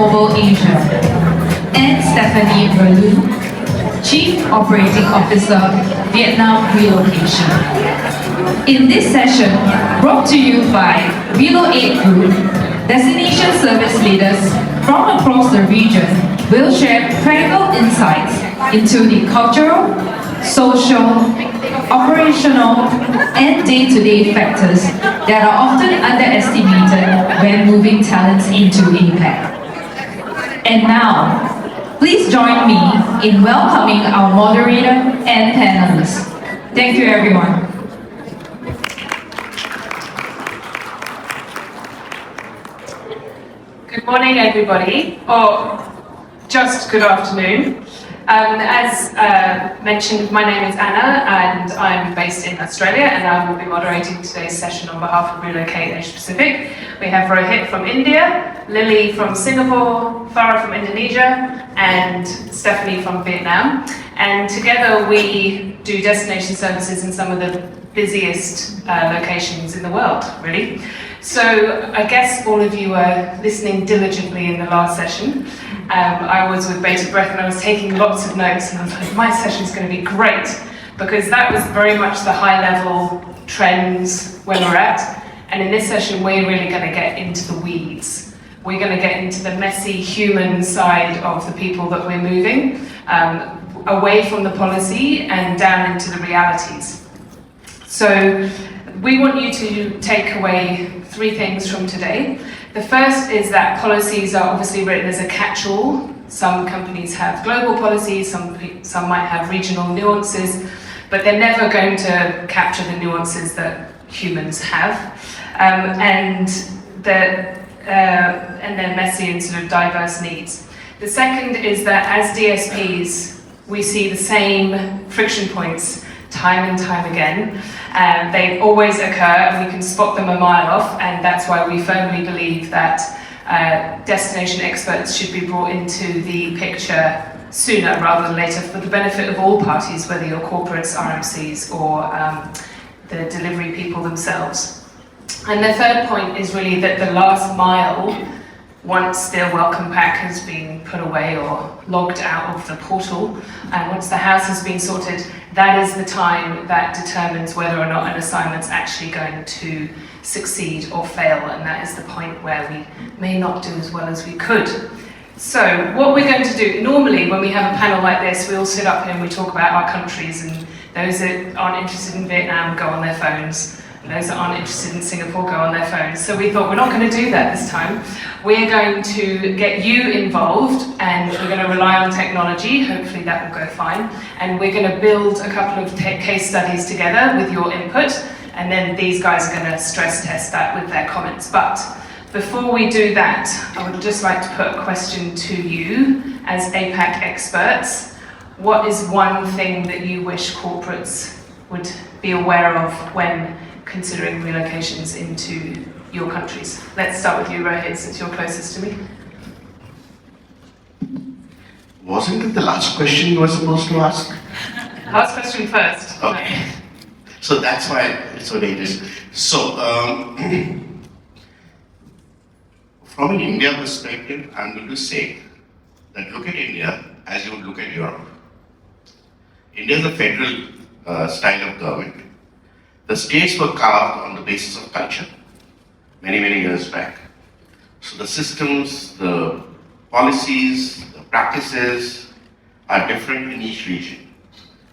Global Asia, and Stephanie Verloon, Chief Operating Officer, Vietnam Relocation. In this session, brought to you by Reloc8 Group, destination service leaders from across the region will share practical insights into the cultural, social, operational, and day-to-day factors that are often underestimated when moving talents into APAC. And now, please join me in welcoming our moderator and panelists. Thank you, everyone. Good morning, everybody, or just good afternoon. As mentioned, my name is Anna and I'm based in Australia, and I will be moderating today's session on behalf of Reloc8 Asia Pacific. We have Rohit from India, Lily from Singapore, Farah from Indonesia, and Stephanie from Vietnam. And together we do destination services in some of the busiest locations in the world, really. So I guess all of you were listening diligently in the last session. I was with bated breath and I was taking lots of notes, and I was like, my session's going to be great, because that was very much the high level trends where we're at. And in this session, we're really going to get into the weeds. We're going to get into the messy human side of the people that we're moving, away from the policy and down into the realities. So we want you to take away 3 things from today. The first is that policies are obviously written as a catch-all. Some companies have global policies, some might have regional nuances, but they're never going to capture the nuances that humans have. And they're messy and sort of diverse needs. The second is that as DSPs, we see the same friction points time and time again. They always occur, and we can spot them a mile off, and that's why we firmly believe that destination experts should be brought into the picture sooner rather than later, for the benefit of all parties, whether you're corporates, RMCs, or the delivery people themselves. And the third point is really that the last mile, once their welcome pack has been put away or logged out of the portal, and once the house has been sorted, that is the time that determines whether or not an assignment's actually going to succeed or fail, and that is the point where we may not do as well as we could. So what we're going to do, normally when we have a panel like this, we all sit up here and we talk about our countries, and those that aren't interested in Vietnam go on their phones. Those that aren't interested in Singapore go on their phones. So we thought, we're not going to do that this time. We're going to get you involved, and we're going to rely on technology. Hopefully that will go fine. And we're going to build a couple of case studies together with your input, and then these guys are going to stress test that with their comments. But before we do that, I would just like to put a question to you as APAC experts. What is one thing that you wish corporates would be aware of when considering relocations into your countries? Let's start with you, Rohit, since you're closest to me. Wasn't it the last question you were supposed to ask? Last question first. Okay. So that's why it's so dangerous. So, from an India perspective, I'm going to say that look at India as you would look at Europe. India is a federal style of government. The states were carved on the basis of culture many, many years back. So the systems, the policies, the practices are different in each region.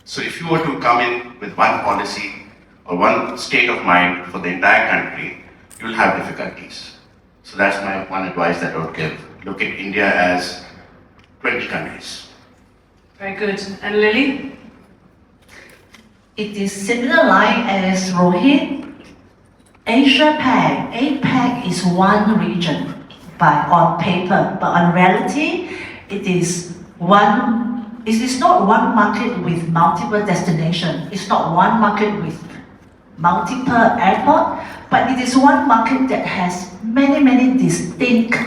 So if you were to come in with one policy or one state of mind for the entire country, you'll have difficulties. So that's my one advice that I would give. Look at India as 20 countries. Very good. And Lily? It is similar line as Rohit. APAC is one region on paper, but on reality, it is not one market with multiple destinations. It's not one market with multiple airports, but it is one market that has many distinct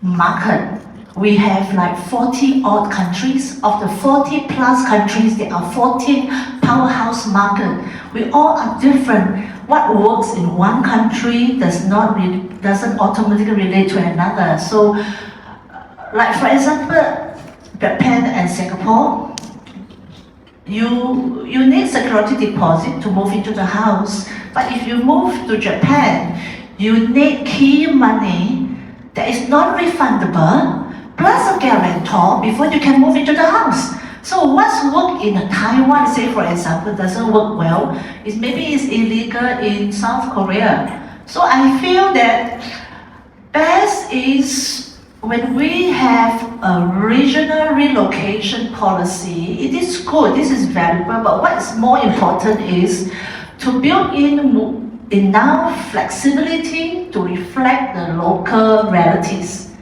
markets. We have like 40 odd countries. Of the 40 plus countries, there are 14 powerhouse markets. We all are different. what works in one country doesn't automatically relate to another. So, like for example, Japan and Singapore, you need security deposit to move into the house. But if you move to Japan, you need key money that is non-refundable, plus a guarantor before you can move into the house. So what's work in Taiwan, say for example, doesn't work well, is maybe it's illegal in South Korea. So I feel that best is when we have a regional relocation policy. It is good, this is valuable, but what is more important is to build in enough flexibility to reflect the local realities.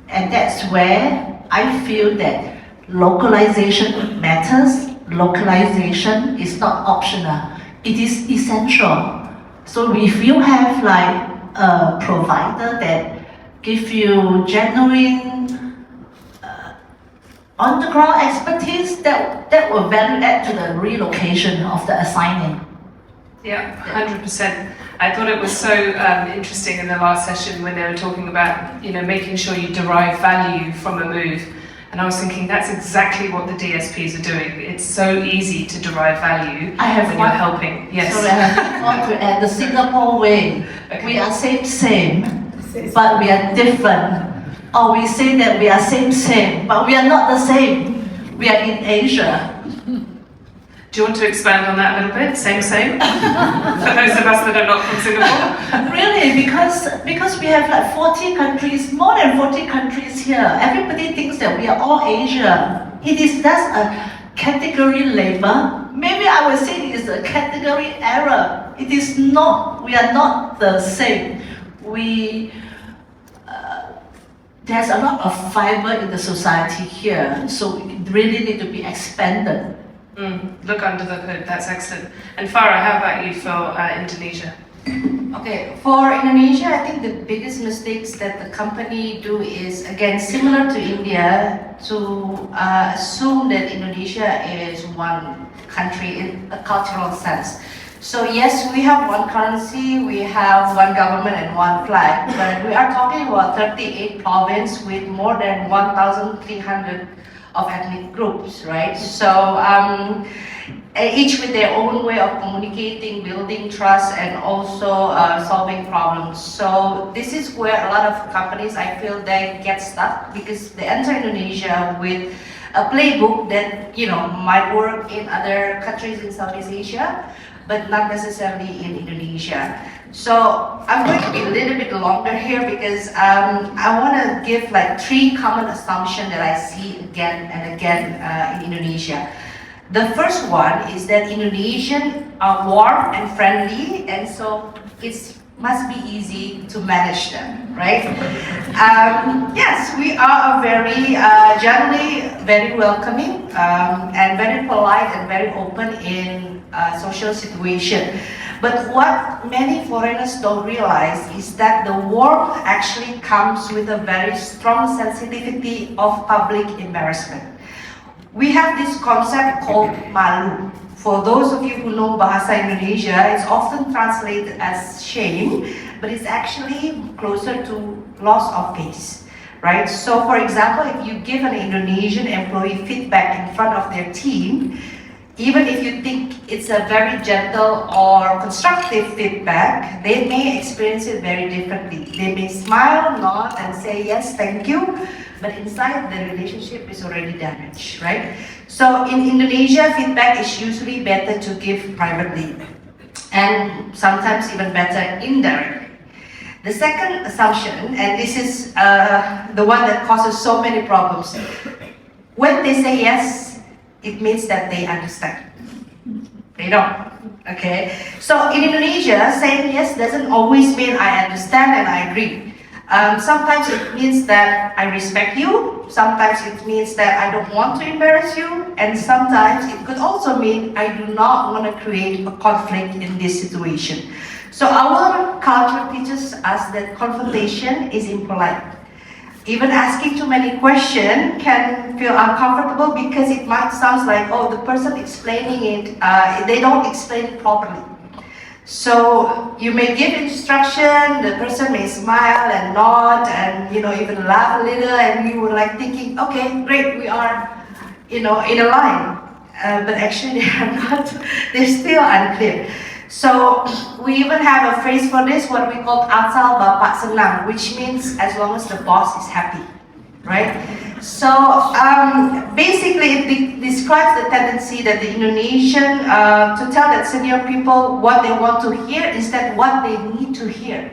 And that's where I feel that localization matters. Localization is not optional. It is essential. So if you have like a provider that give you genuine on-the-ground expertise, that will value add to the relocation of the assignee. Yeah, 100%. I thought it was so interesting in the last session when they were talking about, making sure you derive value from a move. And I was thinking that's exactly what the DSPs are doing. It's so easy to derive value when you're helping. Yes. Sorry, I have one to add. The Singapore way. Okay. We are same, but we are different. Or we say that we are same, but we are not the same. We are in Asia. Do you want to expand on that a little bit? Same? For those of us that are not from Singapore? Really, because we have like 40 countries, more than 40 countries here. Everybody thinks that we are all Asia. It is just a category label. Maybe I would say it is a category error. It is not. We are not the same. There's a lot of fiber in the society here, so it really need to be expanded. Look under the hood, that's excellent. And Farah, how about you for Indonesia? Okay, for Indonesia, I think the biggest mistakes that the company do is, again, similar to India, to assume that Indonesia is one country in a cultural sense. So yes, we have one currency, we have one government and one flag, but we are talking about 38 provinces with more than 1,300 of ethnic groups, right? So each with their own way of communicating, building trust, and also solving problems. So this is where a lot of companies, I feel, they get stuck because they enter Indonesia with a playbook that might work in other countries in Southeast Asia, but not necessarily in Indonesia. So I'm going to be a little bit longer here because I want to give like 3 common assumptions that I see again and again in Indonesia. The first one is that Indonesians are warm and friendly, and so it must be easy to manage them, right? Yes, we are generally very welcoming and very polite and very open in social situation. But what many foreigners don't realize is that the warmth actually comes with a very strong sensitivity of public embarrassment. We have this concept called malu. For those of you who know Bahasa Indonesia, it's often translated as shame, but it's actually closer to loss of face, right? So for example, if you give an Indonesian employee feedback in front of their team, even if you think it's a very gentle or constructive feedback, they may experience it very differently. They may smile, nod, and say, yes, thank you, but inside the relationship is already damaged, right? So in Indonesia, feedback is usually better to give privately, and sometimes even better indirectly. The second assumption, and this is the one that causes so many problems, when they say yes, it means that they understand. They don't, okay? So in Indonesia, saying yes doesn't always mean I understand and I agree. Sometimes it means that I respect you, sometimes it means that I don't want to embarrass you, and sometimes it could also mean I do not want to create a conflict in this situation. So our culture teaches us that confrontation is impolite. Even asking too many questions can feel uncomfortable because it might sound like, oh, the person explaining it, they don't explain it properly. So you may give instruction, the person may smile and nod and even laugh a little, and you were like thinking, okay, great, we are in a line. But actually they are not, they're still unclear. So we even have a phrase for this, what we call asal bapak senang, which means as long as the boss is happy, right? So basically it describes the tendency that the Indonesian to tell that senior people what they want to hear instead what they need to hear.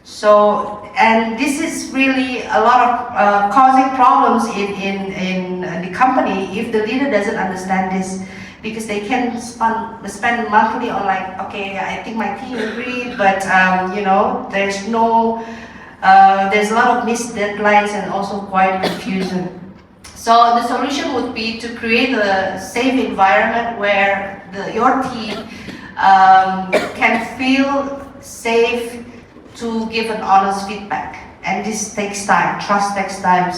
So, and this is really a lot of causing problems in the company if the leader doesn't understand this, because they can spend monthly on like, okay, I think my team agreed, but there's no, there's a lot of missed deadlines and also quite confusion. So the solution would be to create a safe environment where your team can feel safe to give an honest feedback. And this takes time, trust takes time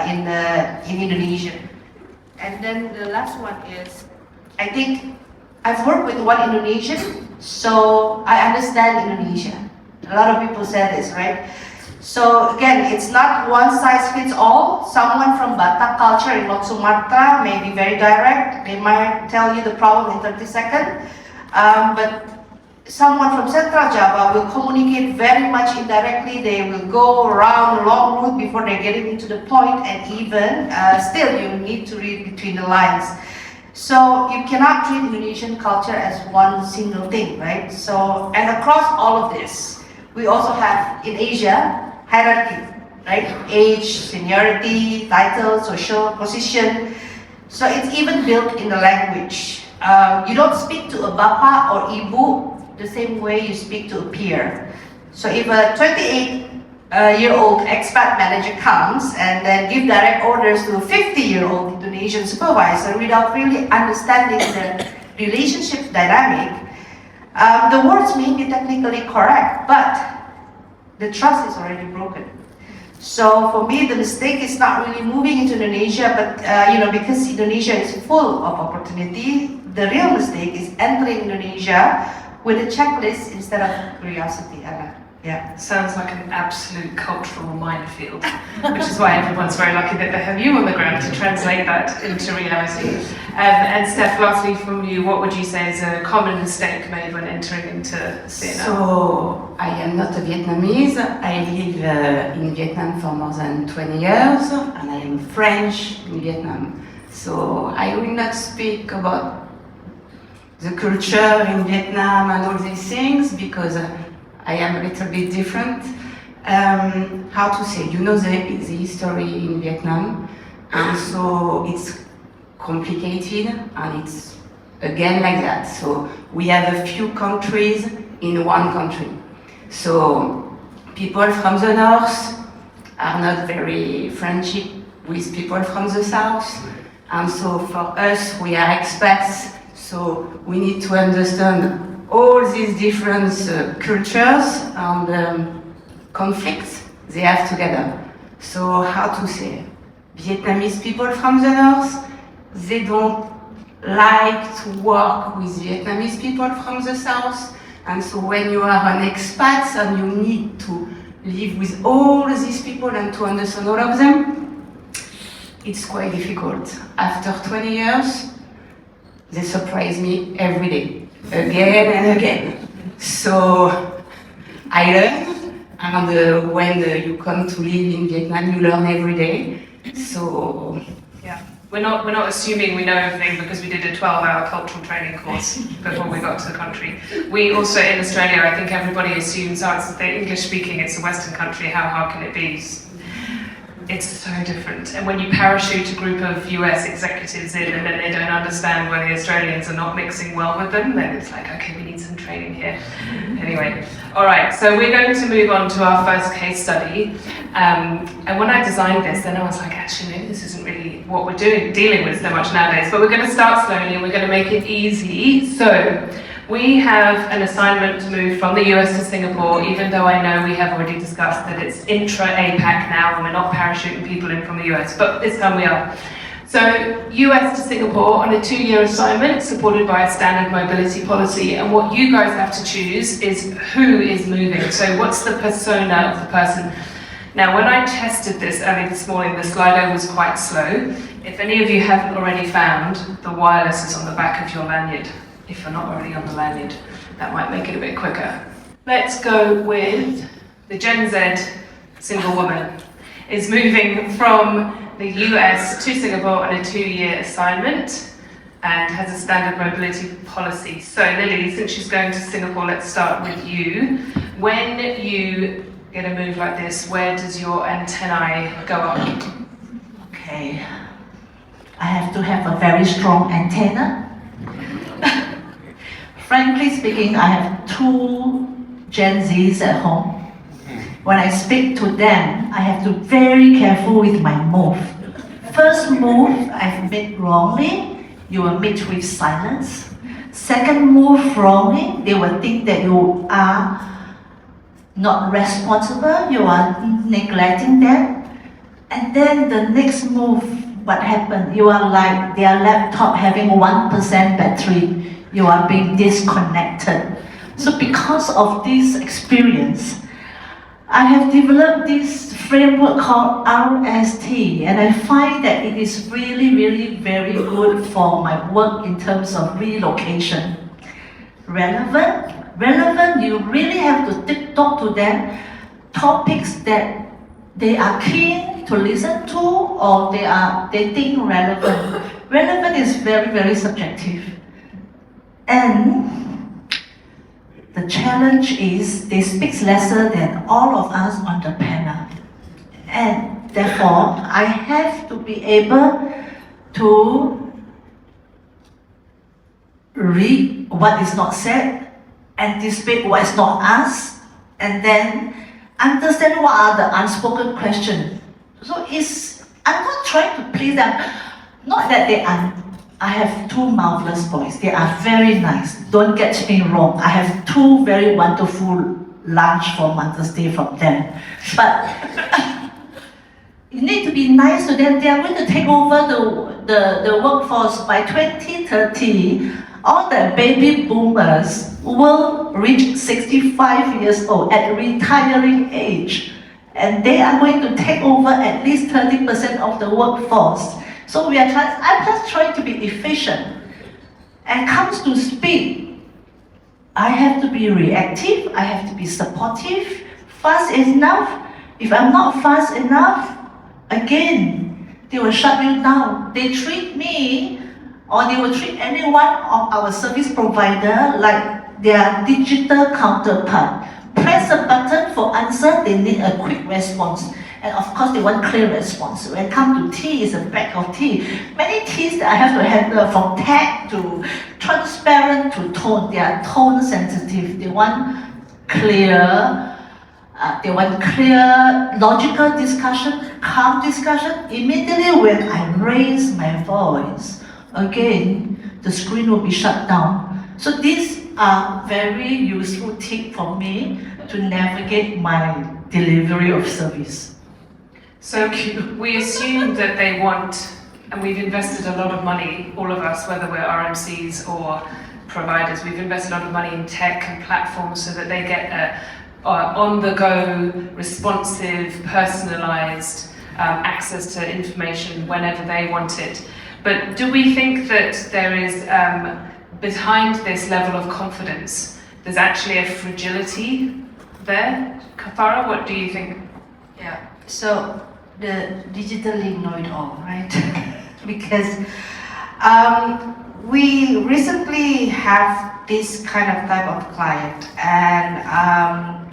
in Indonesia. And then the last one is, I think I've worked with one Indonesian, so I understand Indonesia. A lot of people say this, right? So again, it's not one size fits all. Someone from Batak culture in North Sumatra may be very direct. They might tell you the problem in 30 seconds. But someone from Central Java will communicate very much indirectly. They will go around a long route before they get into the point, and even still you need to read between the lines. So you cannot treat Indonesian culture as one single thing, right? So, and across all of this, we also have in Asia hierarchy, right? Age, seniority, title, social position. So it's even built in the language. You don't speak to a bapa or ibu the same way you speak to a peer. So if a 28-year-old expat manager comes and then give direct orders to a 50-year-old Indonesian supervisor without really understanding the relationship dynamic, the words may be technically correct, but the trust is already broken. So for me, the mistake is not really moving into Indonesia, but because Indonesia is full of opportunity, the real mistake is entering Indonesia with a checklist instead of curiosity, Anna. Yeah. Sounds like an absolute cultural minefield, which is why everyone's very lucky that they have you on the ground to translate that into reality. And Steph, lastly from you, what would you say is a common mistake made when entering into CNL? So, I am not a Vietnamese. I live in Vietnam for more than 20 years, and I am French in Vietnam. So, I will not speak about the culture in Vietnam and all these things, because I am a little bit different. How to say, the history in Vietnam, and so it's complicated, and it's again like that. So we have a few countries in one country. So people from the north are not very friendship with people from the south, and so for us, we are expats, so we need to understand all these different cultures and conflicts they have together. So how to say, Vietnamese people from the north, they don't like to work with Vietnamese people from the south, and so when you are an expat and you need to live with all these people and to understand all of them, it's quite difficult. After 20 years, they surprise me every day. Again and again. So I learn, and when you come to live in Vietnam, you learn every day. So yeah, we're not assuming we know everything because we did a 12-hour cultural training course before we got to the country. We also in Australia, I think everybody assumes, oh, it's the English speaking, it's a Western country. How hard can it be? It's so different. And when you parachute a group of US executives in and then they don't understand why the Australians are not mixing well with them, then it's like, okay, we need some training here. Anyway, all right, so we're going to move on to our first case study. And when I designed this, then I was like, actually, maybe this isn't really what we're dealing with so much nowadays, but we're going to start slowly and we're going to make it easy. So we have an assignment to move from the US to Singapore, even though I know we have already discussed that it's intra-APAC now and we're not parachuting people in from the US, but this time we are. So, US to Singapore on a 2-year assignment supported by a standard mobility policy, and what you guys have to choose is who is moving. So what's the persona of the person? Now, when I tested this early this morning, the Slido was quite slow. If any of you haven't already found, the wireless is on the back of your lanyard. If you're not already on the lanyard, that might make it a bit quicker. Let's go with the Gen Z single woman. Is moving from the US to Singapore on a 2-year assignment and has a standard mobility policy. So Lily, since she's going to Singapore, let's start with you. When you get a move like this, where does your antennae go up? Okay. I have to have a very strong antenna. Frankly speaking, I have 2 Gen Zs at home. When I speak to them, I have to be very careful with my move. First move I've made wrongly, you will meet with silence. Second move wrongly, they will think that you are not responsible, you are neglecting them. And then the next move, what happened? You are like their laptop having 1% battery, you are being disconnected. So because of this experience, I have developed this framework called RST, and I find that it is really very good for my work in terms of relocation. Relevant, you really have to talk to them topics that they are keen to listen to or they think relevant. Relevant is very subjective. And the challenge is they speak lesser than all of us on the panel. And therefore, I have to be able to read what is not said, anticipate what is not asked, and then understand what are the unspoken questions. So I'm not trying to please them. Not that I have 2 marvelous boys. They are very nice. Don't get me wrong. I have 2 very wonderful lunch for Mother's Day from them. But you need to be nice to them. They are going to take over the workforce by 2030. All the baby boomers will reach 65 years old at retiring age. And they are going to take over at least 30% of the workforce. So I'm just trying to be efficient. And comes to speed, I have to be reactive, I have to be supportive, fast enough. If I'm not fast enough, again, they will shut you down. They treat me, or they will treat any one of our service provider like their digital counterpart. Press a button for answer, they need a quick response. And of course, they want clear response. When it comes to tea, it's a bag of tea. Many teas that I have to handle, from tag to transparent to tone. They are tone sensitive. They want clear, logical discussion, calm discussion. Immediately when I raise my voice, again, the screen will be shut down. So these are very useful tips for me to navigate my delivery of service. So we assume that they want, and we've invested a lot of money, all of us, whether we're RMCs or providers, we've invested a lot of money in tech and platforms so that they get a on-the-go, responsive, personalised access to information whenever they want it. But do we think that there is, behind this level of confidence, there's actually a fragility there? Farah, what do you think? Yeah, so the digitally know it all, right? Because we recently have this kind of type of client, and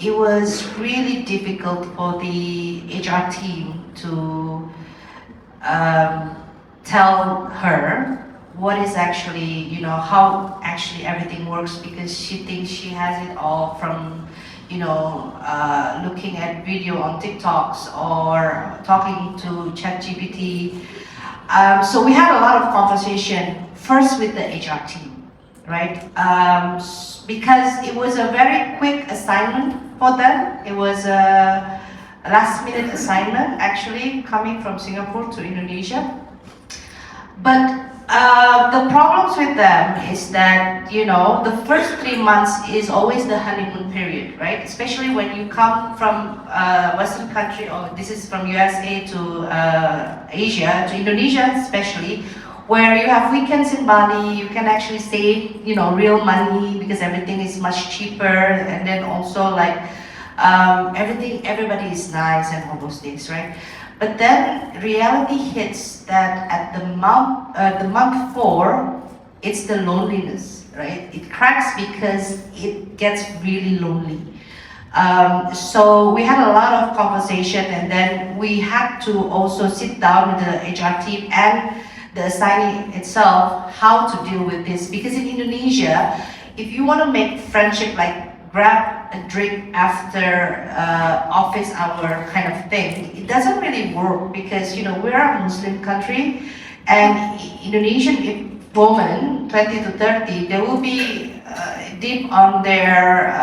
it was really difficult for the HR team to tell her what is actually, how actually everything works, because she thinks she has it all from looking at video on TikToks or talking to ChatGPT. So we had a lot of conversation first with the HR team, right? Because it was a very quick assignment for them. It was a last-minute assignment, actually, coming from Singapore to Indonesia. But the problems with them is that, you know, the first 3 months is always the honeymoon period, right? Especially when you come from Western country, or this is from USA to Asia, to Indonesia especially, where you have weekends in Bali, you can actually save, you know, real money because everything is much cheaper, and then also like everybody is nice and all those things, right? But then reality hits that at the month 4, it's the loneliness, right? It cracks because it gets really lonely. So we had a lot of conversation, and then we had to also sit down with the HR team and the assignee itself how to deal with this. Because in Indonesia, if you want to make friendship, like grab a drink after office hour kind of thing, it doesn't really work, because, you know, we're a Muslim country, and Indonesian women 20 to 30, they will be deep on their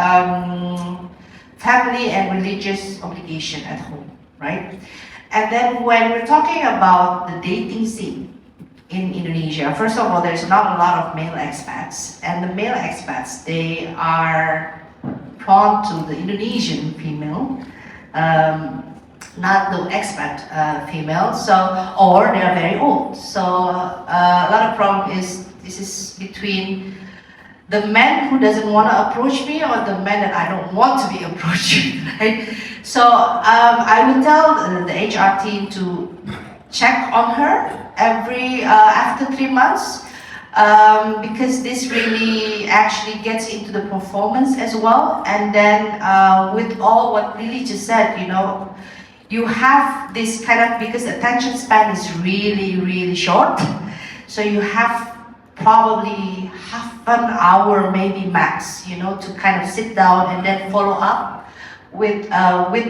family and religious obligation at home, right? And then when we're talking about the dating scene in Indonesia, first of all, there's not a lot of male expats, and the male expats, they are prone to the Indonesian female, not the expat female, so, or they are very old. So a lot of problem is, this is between the man who doesn't want to approach me, or the man that I don't want to be approached, right? So I would tell the HR team to check on her every after 3 months, because this really actually gets into the performance as well. And then with all what Lily just said, you know, you have this kind of, because attention span is really short, so you have probably half an hour maybe max, you know, to kind of sit down and then follow up with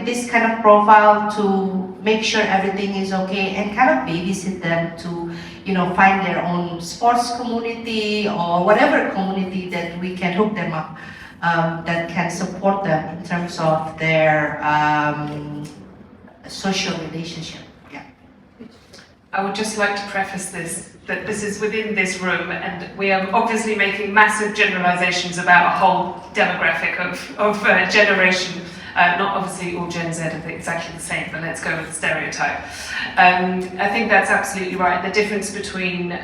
this kind of profile to make sure everything is okay, and kind of babysit them to, you know, find their own sports community or whatever community that we can hook them up, that can support them in terms of their social relationship. Yeah. I would just like to preface this, that this is within this room, and we are obviously making massive generalizations about a whole demographic of generation. Not obviously all Gen Z are exactly the same, but let's go with the stereotype. I think that's absolutely right. The difference between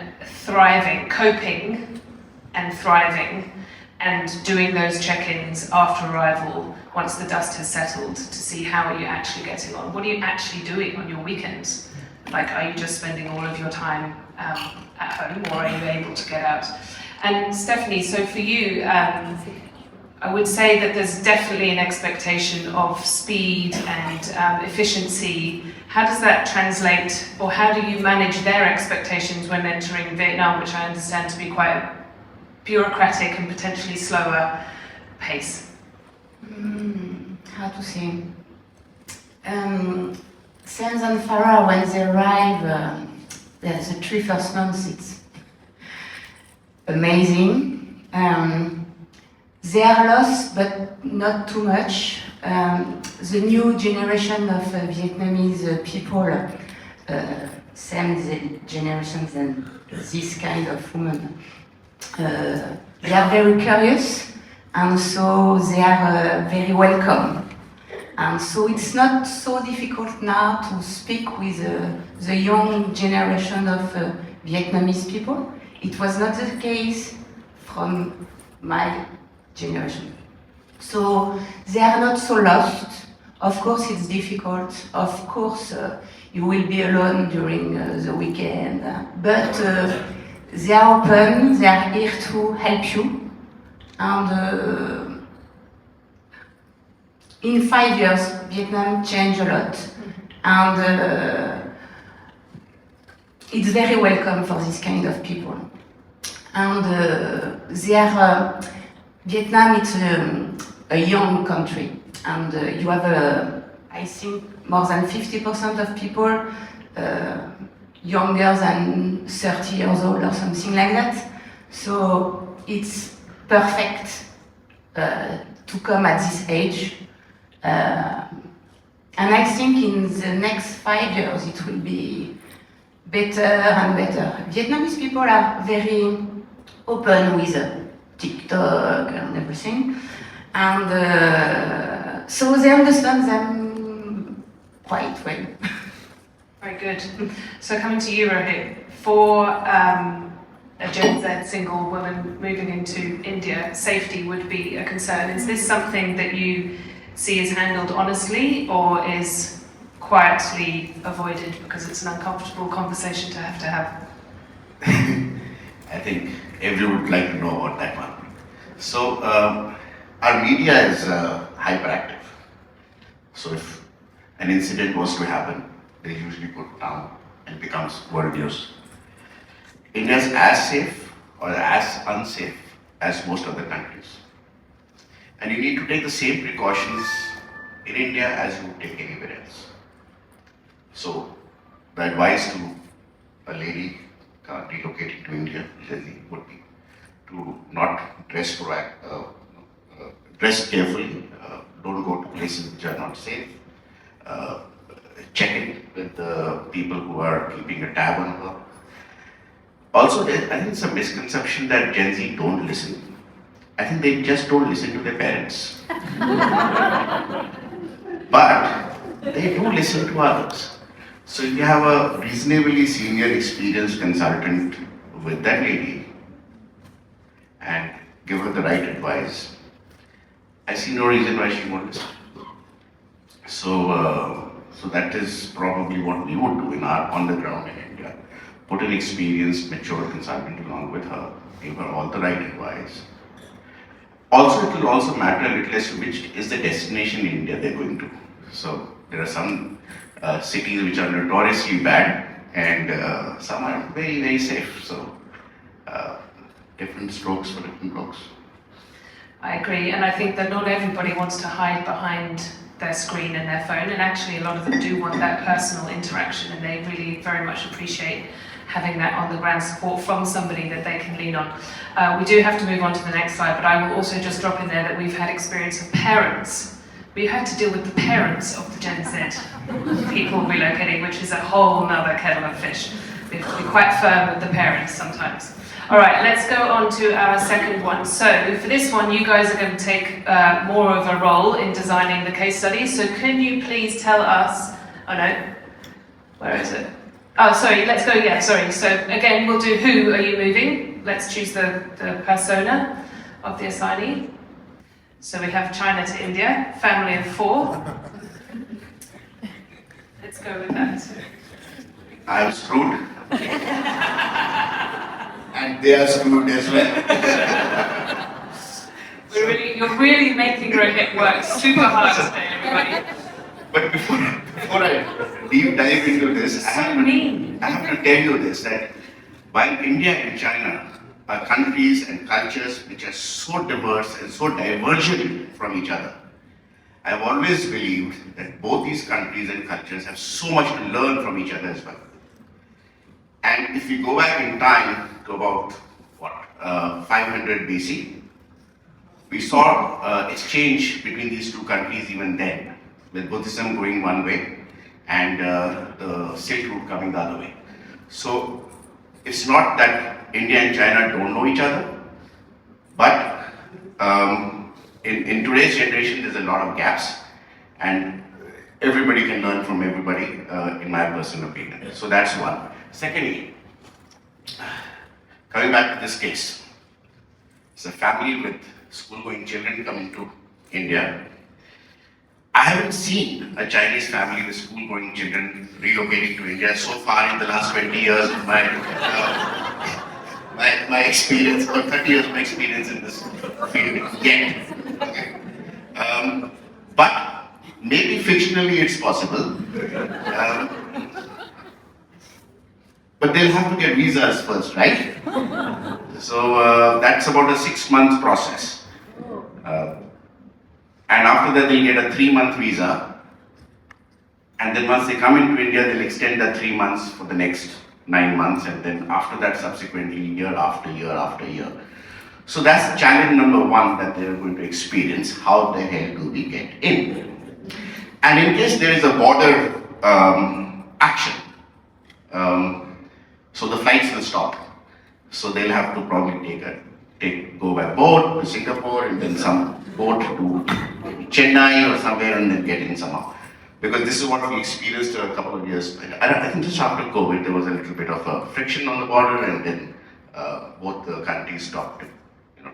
thriving, coping, and thriving, and doing those check-ins after arrival, once the dust has settled, to see how are you actually getting on. What are you actually doing on your weekends? Like, are you just spending all of your time at home, or are you able to get out? And Stephanie, so for you, I would say that there's definitely an expectation of speed and efficiency. How does that translate, or how do you manage their expectations when entering Vietnam, which I understand to be quite a bureaucratic and potentially slower pace? How to say? Sams and Farah, when they arrive, the 3 first months, it's amazing. They are lost, but not too much. The new generation of Vietnamese people, same generations than this kind of women, they are very curious, and so they are very welcome. And so it's not so difficult now to speak with the young generation of Vietnamese people. It was not the case from my generation. So they are not so lost. Of course it's difficult. Of course you will be alone during the weekend. But they are open, they are here to help you. And in 5 years, Vietnam changed a lot. And it's very welcome for this kind of people. And they are Vietnam is a young country, and you have, I think, more than 50% of people younger than 30 years old or something like that. So it's perfect to come at this age. And I think in the next 5 years it will be better and better. Vietnamese people are very open with TikTok and everything, and so they understand them quite well. Very good. So coming to you, Rohit, for a Gen Z single woman moving into India, safety would be a concern. Is this something that you see is handled honestly or is quietly avoided because it's an uncomfortable conversation to have? I think everyone would like to know about that one. So, our media is hyperactive. So, if an incident was to happen, they usually put down and becomes world news. India is as safe or as unsafe as most other countries. And you need to take the same precautions in India as you would take anywhere else. So, the advice to a lady relocating to India would be to not dress dress carefully, don't go to places which are not safe, check in with the people who are keeping a tab on her. Also, I think it's a misconception that Gen Z don't listen. I think they just don't listen to their parents. But they do listen to others. So if you have a reasonably senior experienced consultant with that lady and give her the right advice, I see no reason why she won't listen. So that is probably what we would do on the ground in India. Put an experienced, mature consultant along with her, give her all the right advice. Also, it will also matter a little as to which is the destination in India they're going to. So there are some cities which are notoriously bad and some are very, very safe. So different strokes for different folks. I agree, and I think that not everybody wants to hide behind their screen and their phone, and actually a lot of them do want that personal interaction, and they really very much appreciate having that on the ground support from somebody that they can lean on. We do have to move on to the next slide, but I will also just drop in there that we've had experience of parents. We've had to deal with the parents of the Gen Z people relocating, which is a whole nother kettle of fish. We have to be quite firm with the parents sometimes. All right, let's go on to our second one. So for this one, you guys are going to take more of a role in designing the case study. So can you please tell us, oh no, where is it? Oh, sorry, let's go, yeah, sorry. So again, we'll do who are you moving? Let's choose the persona of the assignee. So we have China to India, family of 4. Let's go with that. I'm screwed. And they are screwed as well. You're really making Rohit work super hard today, everybody. But before I deep dive into this, I have to tell you this, that while India and China are countries and cultures which are so diverse and so divergent from each other, I've always believed that both these countries and cultures have so much to learn from each other as well. And if you go back in time to about 500 BC, we saw exchange between these two countries even then, with Buddhism going one way and the Silk Route coming the other way. So it's not that India and China don't know each other, but in today's generation there's a lot of gaps, and everybody can learn from everybody, in my personal opinion. So that's one. Secondly, coming back to this case, it's a family with school-going children coming to India. I haven't seen a Chinese family with school-going children relocating to India so far in the last 20 years of my experience, or 30 years of my experience in this field yet. Okay. But maybe fictionally it's possible. But they'll have to get visas first, right? So that's about a 6-month process. And after that, they'll get a 3-month visa. And then once they come into India, they'll extend that 3 months for the next 9 months. And then after that, subsequently, year after year after year. So that's challenge number 1 that they're going to experience. How the hell do we get in? And in case there is a border action, So the flights will stop. So they'll have to probably go by boat to Singapore and then some boat to Chennai or somewhere and then get in somehow. Because this is what we experienced a couple of years. I think just after COVID, there was a little bit of a friction on the border, and then both the countries stopped,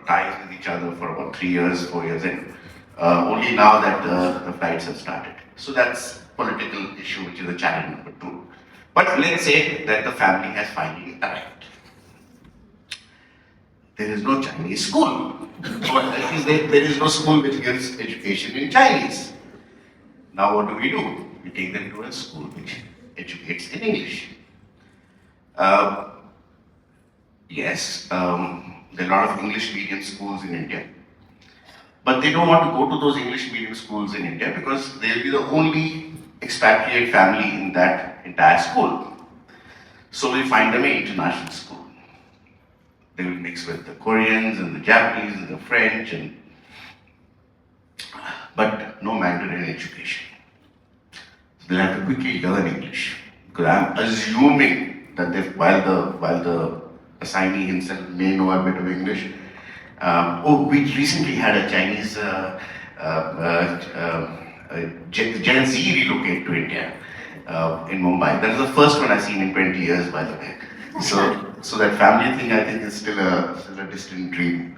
ties with each other for about 3 years, 4 years, and only now that the flights have started. So that's political issue, which is a challenge number 2. But let's say that the family has finally arrived. There is no Chinese school. Or at least there is no school which gives education in Chinese. Now what do? We take them to a school which educates in English. Yes, there are a lot of English medium schools in India. But they don't want to go to those English medium schools in India because they'll be the only expatriate family in that entire school. So we find them an international school. They will mix with the Koreans and the Japanese and the French, but no Mandarin education. So they'll have to quickly learn English. Because I'm assuming that while the assignee himself may know a bit of English. We recently had a Chinese Gen Z relocate to India in Mumbai. That is the first one I've seen in 20 years, by the way. So that family thing, I think, is still a distant dream.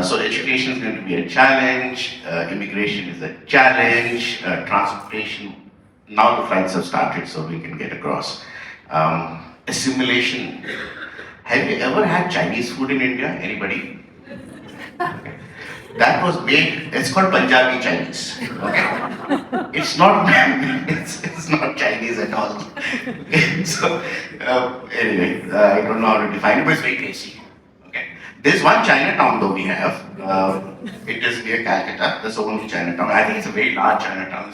So education is going to be a challenge. Immigration is a challenge. Transportation. Now the flights have started, so we can get across. Assimilation. Have you ever had Chinese food in India? Anybody? That was made, it's called Punjabi Chinese. Okay? It's not Chinese at all. So, anyway, I don't know how to define it, but it's very tasty. Okay? There's one Chinatown though we have. It is near Calcutta. That's the only Chinatown. I think it's a very large Chinatown.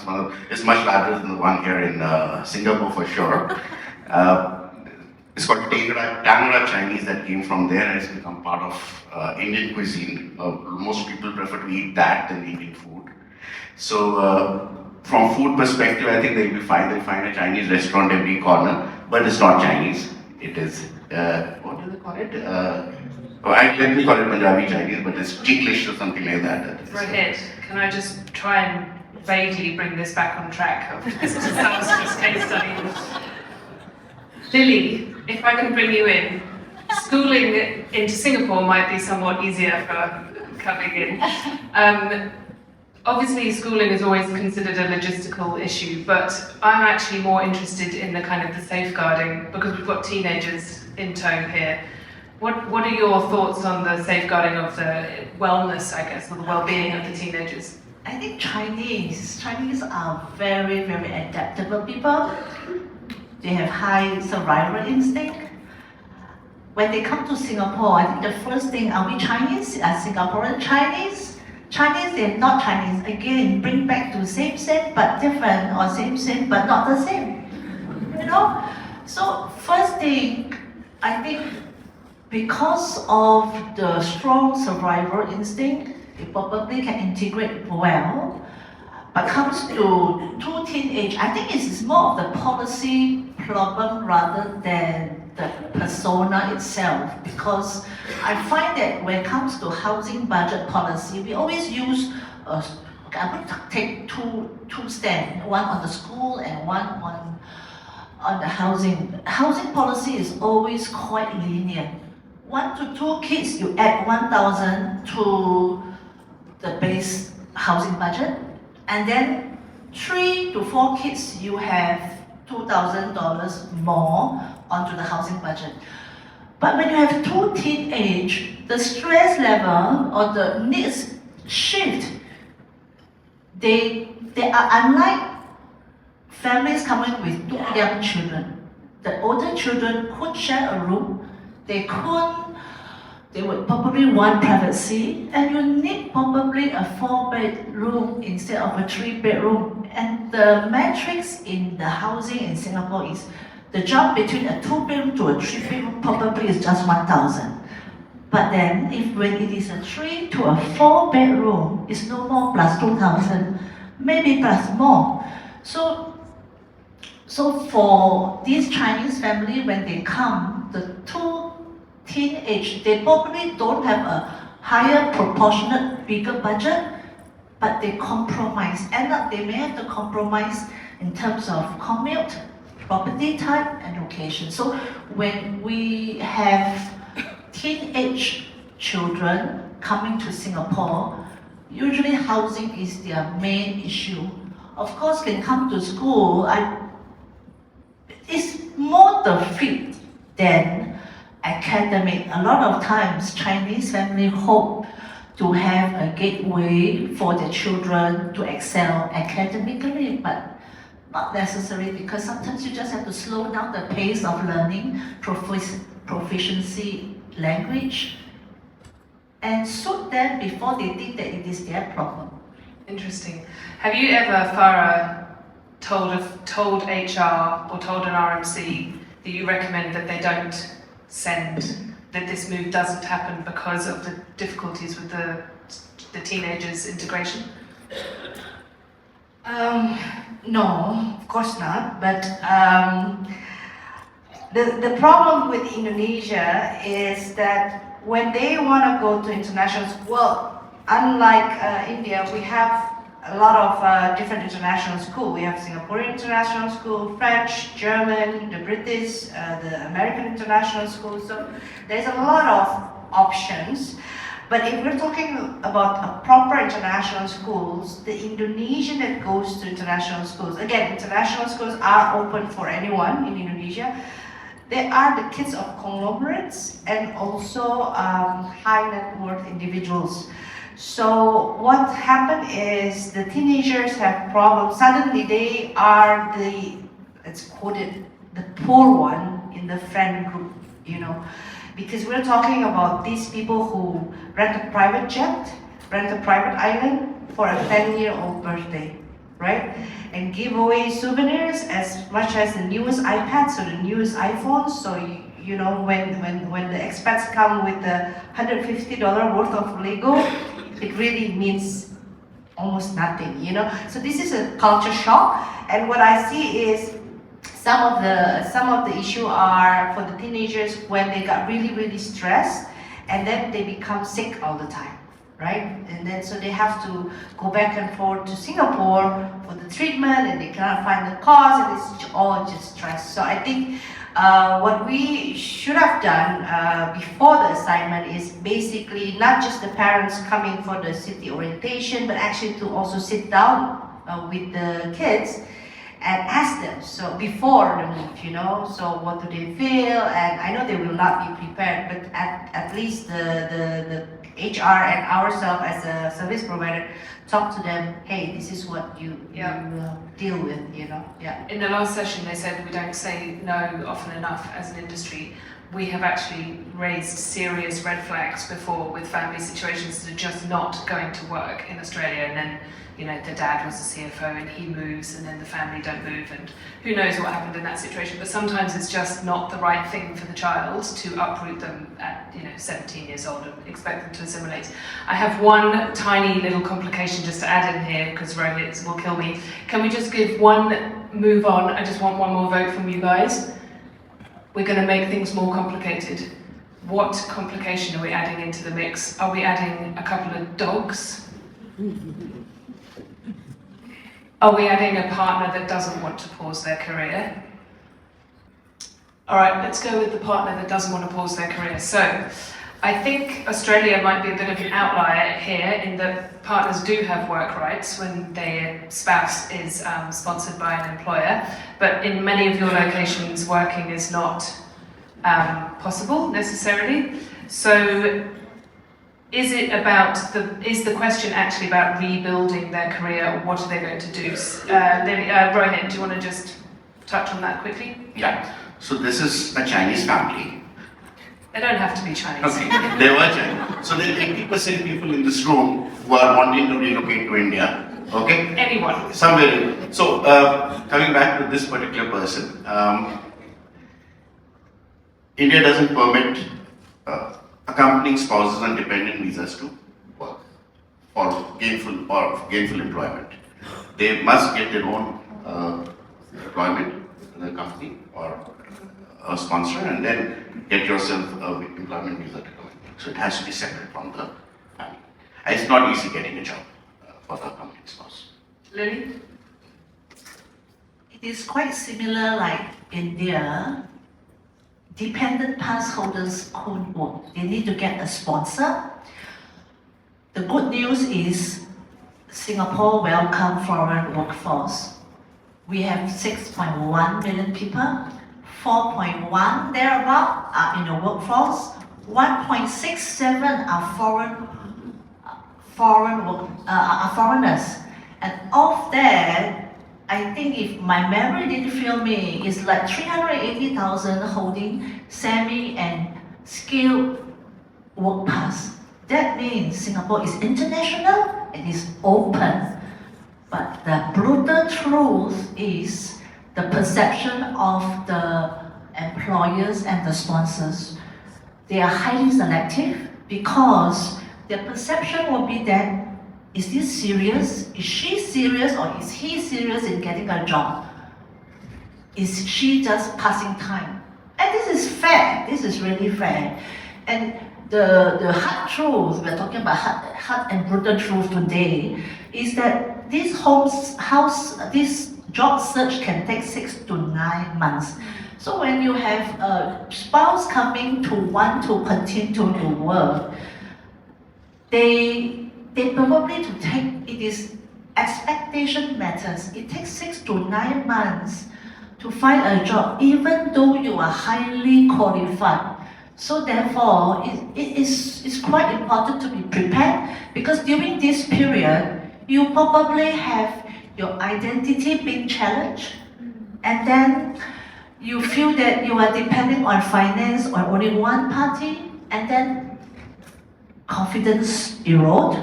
It's much larger than the one here in Singapore for sure. It's called Tangra Chinese that came from there and it's become part of Indian cuisine. Most people prefer to eat that than Indian food. So from food perspective, I think they'll be fine. They'll find a Chinese restaurant every corner, but it's not Chinese. It is, what do they call it? Let me call it Punjabi Chinese, but it's English or something like that. Rohit, can I just try and vaguely bring this back on track? This sounds just case study. Lily, if I can bring you in, schooling into Singapore might be somewhat easier for coming in. Obviously, schooling is always considered a logistical issue, but I'm actually more interested in the kind of the safeguarding, because we've got teenagers in tow here. What are your thoughts on the safeguarding of the wellness, I guess, or the well-being of the teenagers? I think Chinese are very, very adaptable people. They have high survival instinct. When they come to Singapore, I think the first thing, are we Chinese? Are Singaporean Chinese? Chinese, they're not Chinese. Again, bring back to same but different, or same but not the same. So first thing, I think because of the strong survival instinct, they probably can integrate well. But comes to teenage, I think it's more of the policy problem rather than the persona itself, because I find that when it comes to housing budget policy, we always use, I'm going to take two stands, one on the school and one on the housing. Housing policy is always quite linear. 1 to 2 kids, you add 1,000 to the base housing budget. And then 3 to 4 kids, you have $2,000 more onto the housing budget. But when you have 2 teenage, the stress level or the needs shift. They are unlike families coming with 2 young children. The older children could share a room. They would probably want privacy, and you need probably a 4-bedroom instead of a 3-bedroom. And the metrics in the housing in Singapore is the jump between a 2-bedroom to a 3-bedroom probably is just 1,000. But then, when it is a 3 to a 4-bedroom, it's no more plus 2,000, maybe plus more. So So for this Chinese family, when they come, the two teenage, they probably don't have a higher proportionate, bigger budget, but they compromise. End up, they may have to compromise in terms of commute, property type, and location. So when we have teenage children coming to Singapore, usually housing is their main issue. Of course, can come to school, it's more the fit than academic. A lot of times, Chinese family hope to have a gateway for their children to excel academically, but not necessarily, because sometimes you just have to slow down the pace of learning, proficiency, language, and suit them before they think that it is their problem. Interesting. Have you ever, Farah, told HR or told an RMC that you recommend that they don't send, that this move doesn't happen because of the difficulties with the teenagers' integration? No, of course not. But the problem with Indonesia is that when they want to go to international school, well, unlike India, we have a lot of different international schools. We have Singaporean international school, French, German, the British, the American international school. So there's a lot of options. But if we're talking about a proper international schools, the Indonesian that goes to international schools, again, international schools are open for anyone in Indonesia. They are the kids of conglomerates and also high net worth individuals. So what happened is the teenagers have problems. Suddenly they are the, let's quote it, the poor one in the friend group, you know. Because we're talking about these people who rent a private jet, rent a private island for a 10-year-old birthday, right? And give away souvenirs as much as the newest iPads or the newest iPhones. So you know, when the expats come with the $150 worth of Lego, it really means almost nothing, you know. So this is a culture shock, and what I see is some of the issue are for the teenagers when they got really stressed, and then they become sick all the time, right? And then so they have to go back and forth to Singapore for the treatment, and they cannot find the cause, and it's all just stress. So I think what we should have done before the assignment is basically not just the parents coming for the city orientation, but actually to also sit down with the kids and ask them, so before the move, you know, so what do they feel? And I know they will not be prepared, but at least the HR and ourselves as a service provider talk to them, hey, this is what you deal with, you know. Yeah. In the last session they said we don't say no often enough as an industry. We have actually raised serious red flags before with family situations that are just not going to work in Australia, and then, you know, the dad was a CFO and he moves and then the family don't move, and who knows what happened in that situation. But sometimes it's just not the right thing for the child to uproot them at, you know, 17 years old and expect them to assimilate. I have one tiny little complication just to add in here, because Rohit will kill me. Can we just give one move on? I just want one more vote from you guys. We're going to make things more complicated. What complication are we adding into the mix? Are we adding a couple of dogs? Are we adding a partner that doesn't want to pause their career? All right, let's go with the partner that doesn't want to pause their career. So, I think Australia might be a bit of an outlier here in that partners do have work rights when their spouse is sponsored by an employer, but in many of your locations working is not possible necessarily. So is the question actually about rebuilding their career, or what are they going to do? Rohit, do you want to just touch on that quickly? Yeah, so this is a Chinese family. They don't have to be Chinese. Okay, they were Chinese. So there are 80% people in this room who are wanting to relocate to India. Okay? Anyone. Somewhere. So coming back to this particular person, India doesn't permit accompanying spouses on dependent visas to work for gainful employment. They must get their own employment in the company or a sponsor, and then get yourself an employment visa to come in. So it has to be separate from the family. And it's not easy getting a job for the permanent spouse. Lily? It is quite similar like India. Dependent pass holders couldn't work. They need to get a sponsor. The good news is Singapore welcome foreign workforce. We have 6.1 million people, 4.1 thereabout are in the workforce, 1.67 are foreigners. And of that, I think if my memory didn't fail me, it's like 380,000 holding semi and skilled work pass. That means Singapore is international and is open. But the brutal truth is the perception of the employers and the sponsors. They are highly selective because their perception will be that, is this serious? Is she serious or is he serious in getting a job? Is she just passing time? And this is fair. This is really fair. And the hard truth, we're talking about hard and brutal truth today, is that this this job search can take 6 to 9 months. So when you have a spouse coming to want to continue to work, they probably to take, it is expectation matters. It takes 6 to 9 months to find a job, even though you are highly qualified. So therefore, it's quite important to be prepared, because during this period, you probably have your identity being challenged, and then you feel that you are depending on finance on only one party, and then confidence erode,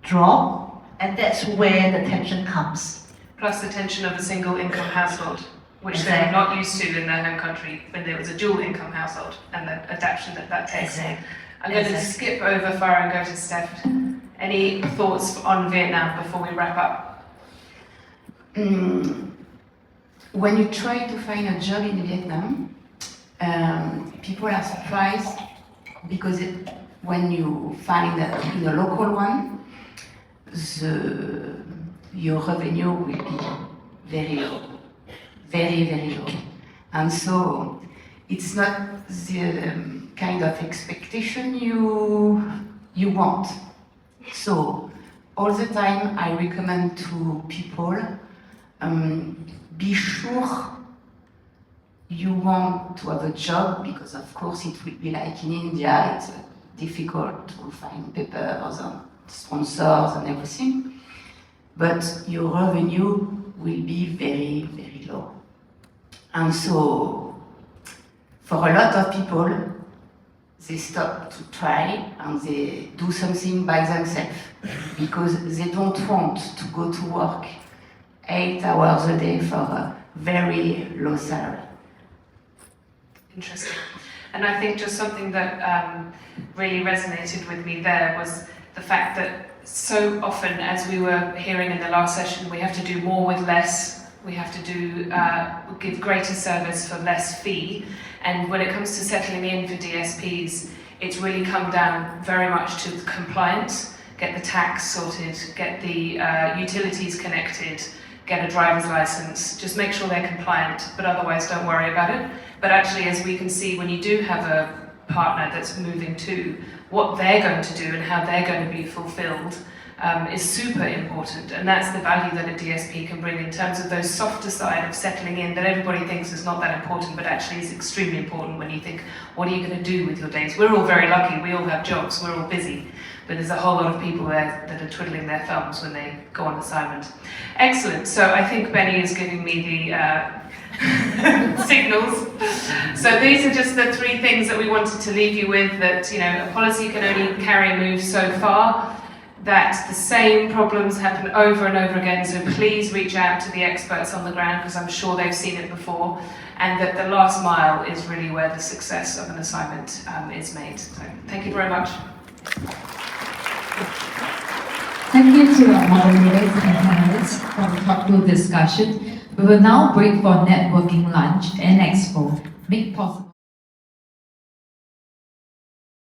drop, and that's where the tension comes. Plus the tension of a single income household, which they were not used to in their home country when there was a dual income household, and the adaptation that takes. I'm going to skip over Farah and go to Steph. Any thoughts on Vietnam before we wrap up? When you try to find a job in Vietnam, people are surprised because when you find in a local one, your revenue will be very low, very, very low. And so it's not the kind of expectation you want. So all the time I recommend to people, be sure you want to have a job, because of course it will be like in India, it's difficult to find papers and sponsors and everything, but your revenue will be very, very low. And so for a lot of people, they stop to try and they do something by themselves because they don't want to go to work 8 hours a day for a very low salary. Interesting. And I think just something that really resonated with me there was the fact that so often, as we were hearing in the last session, we have to do more with less. We have to give greater service for less fee. And when it comes to settling in for DSPs, it's really come down very much to the compliance, get the tax sorted, get the utilities connected, get a driver's license, just make sure they're compliant, but otherwise don't worry about it. But actually, as we can see, when you do have a partner that's moving to, what they're going to do and how they're going to be fulfilled is super important, and that's the value that a DSP can bring in terms of those softer side of settling in that everybody thinks is not that important, but actually is extremely important when you think, what are you going to do with your days? We're all very lucky, we all have jobs, we're all busy, but there's a whole lot of people there that are twiddling their thumbs when they go on assignment. Excellent, so I think Benny is giving me the signals. So these are just the 3 things that we wanted to leave you with, that a policy can only carry a move so far, that the same problems happen over and over again, so please reach out to the experts on the ground because I'm sure they've seen it before, and that the last mile is really where the success of an assignment is made. So thank you very much. Thank you to our moderators and panelists for the thoughtful discussion. We will now break for networking lunch and expo. Make possible.